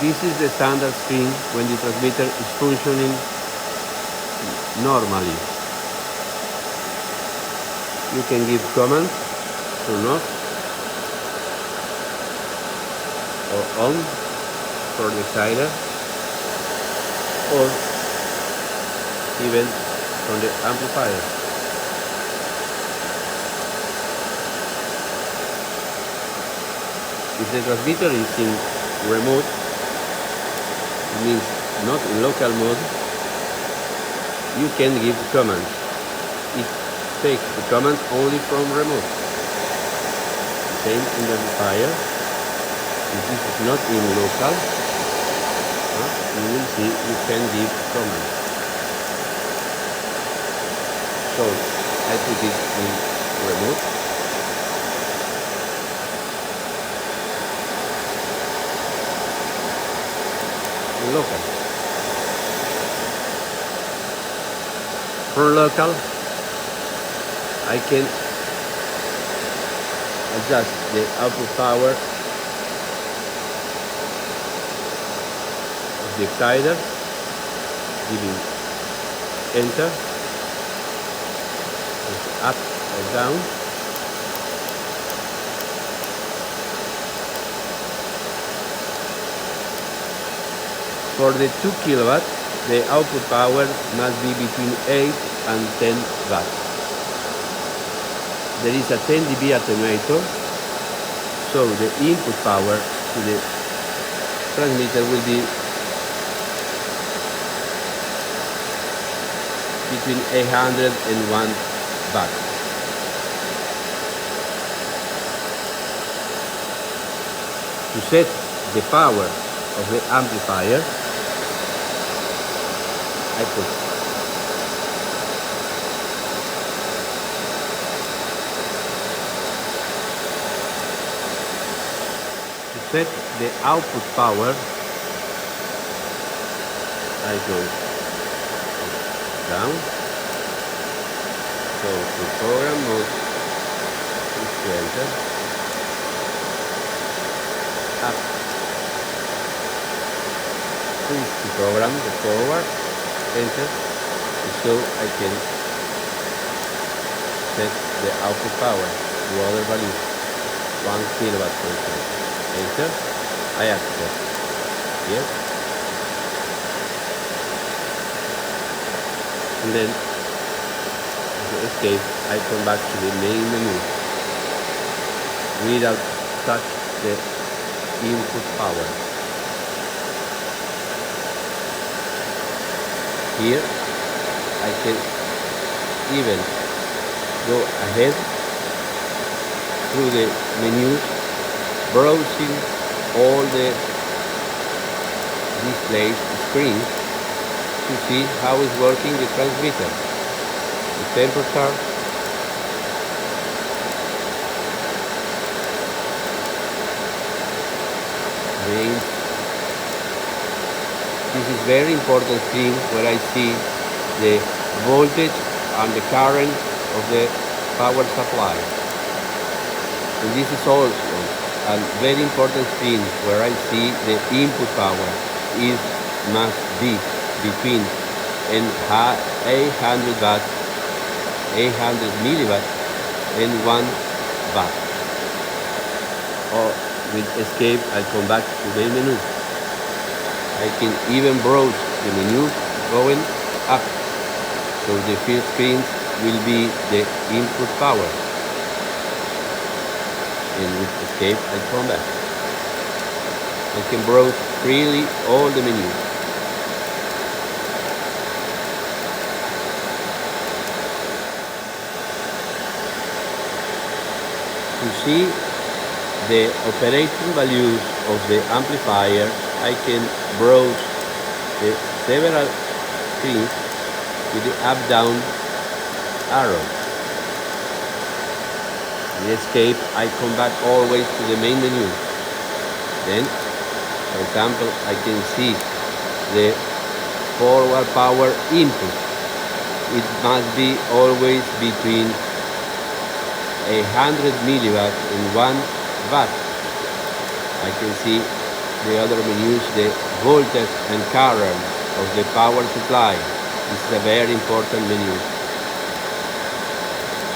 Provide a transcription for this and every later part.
This is the standard screen when the transmitter is functioning normally. You can give commands, turn off or on for the decider, or even from the amplifier. If the transmitter is in remote, it means not in local mode, you can give commands. It takes the commands only from remote. Same in the amplifier. If this is not in local, you will see you can give commands. So I put it in remote. In local. For local, I can adjust the output power of the exciter, giving enter, up or down. For the 2 kilowatt, the output power must be between 8 and 10 watts. There is a 10 dB attenuator, so the input power to the transmitter will be between 800 and 1 watt. To set the power of the amplifier, I put to set the output power, I go down, go to program mode, to enter, up, push to program the forward, enter, so I can set the output power to other values, 1 kilowatt for example. Enter, I accept, yes, and then to escape, I come back to the main menu without touch the input power. Here I can even go ahead through the menus, browsing all the displays screens to see how is working the transmitter, the temperature, range. This is very important screen where I see the voltage and the current of the power supply. And this is also a very important screen where I see the input power must be between 800 watts, 800 milliwatts and 1 watt. Or with escape, I come back to the menu. I can even browse the menu going up, so the first screens will be the input power. And with escape, I come back. I can browse freely all the menus. To see the operating values of the amplifier, I can browse the several screens with the up-down arrow. In escape, I come back always to the main menu. Then, for example, I can see the forward power input. It must be always between 100 milliwatts and 1 watt. I can see the other menus, the voltage and current of the power supply. This is a very important menu.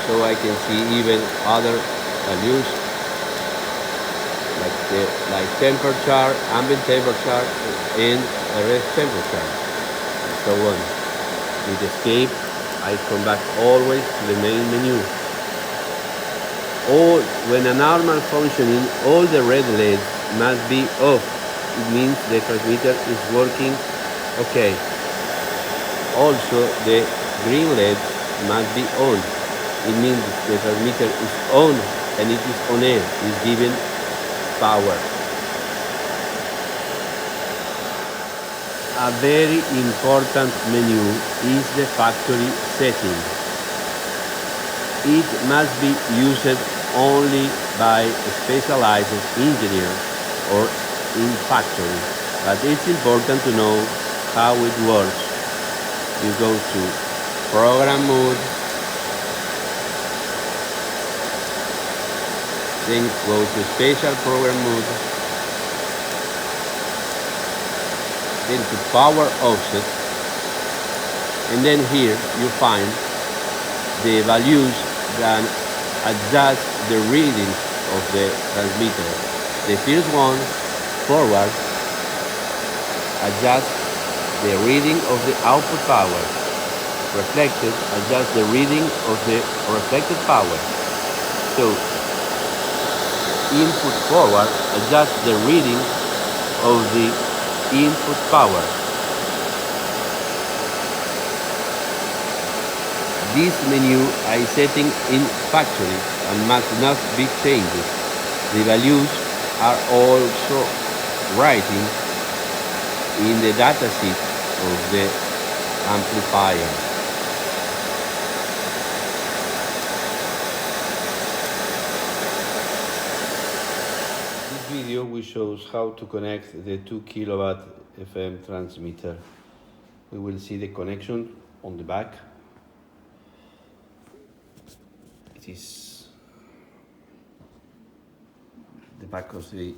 So I can see even other values like temperature, ambient temperature, and rest temperature, and so on. With escape, I come back always to the main menu. When a normal functioning, all the red LEDs must be off. It means the transmitter is working okay. Also, the green LEDs must be on. It means the transmitter is on and it is on air, is giving power. A very important menu is the factory setting. It must be used only by a specialized engineer or in factory, but it's important to know how it works. You go to program mode, then go to special program mode, then to power offset, and then here you find the values that adjust the reading of the transmitter. The first one, forward, adjusts the reading of the output power. Reflected, adjusts the reading of the reflected power. So, input forward adjusts the reading of the input power. This menu is setting in factory and must not be changed. The values are also writing in the datasheet of the amplifier. This video will show how to connect the 2 kilowatt FM transmitter. We will see the connection on the back. It is the back of the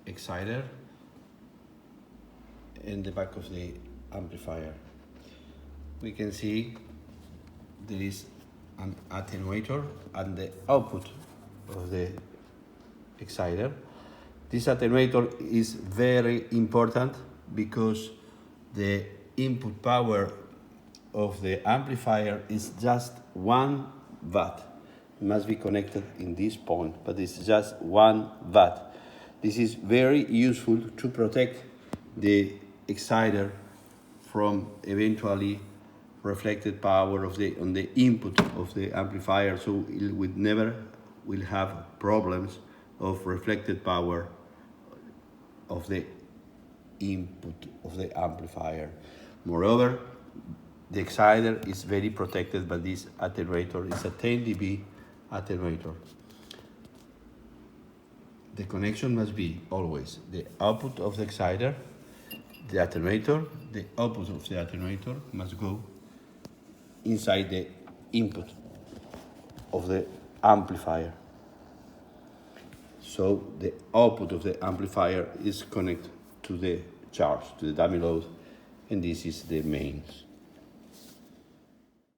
exciter and the back of the amplifier. We can see there is an attenuator and the output of the exciter. This attenuator is very important because the input power of the amplifier is just 1 watt. It must be connected in this point, but it's just 1 watt. This is very useful to protect the exciter from eventually reflected power on the input of the amplifier, so it will never will have problems of reflected power of the input of the amplifier. Moreover, the exciter is very protected by this attenuator. It's a 10 dB attenuator. The connection must be always the output of the exciter, the attenuator, the output of the attenuator must go inside the input of the amplifier. So the output of the amplifier is connected to the charge, to the dummy load, and this is the mains.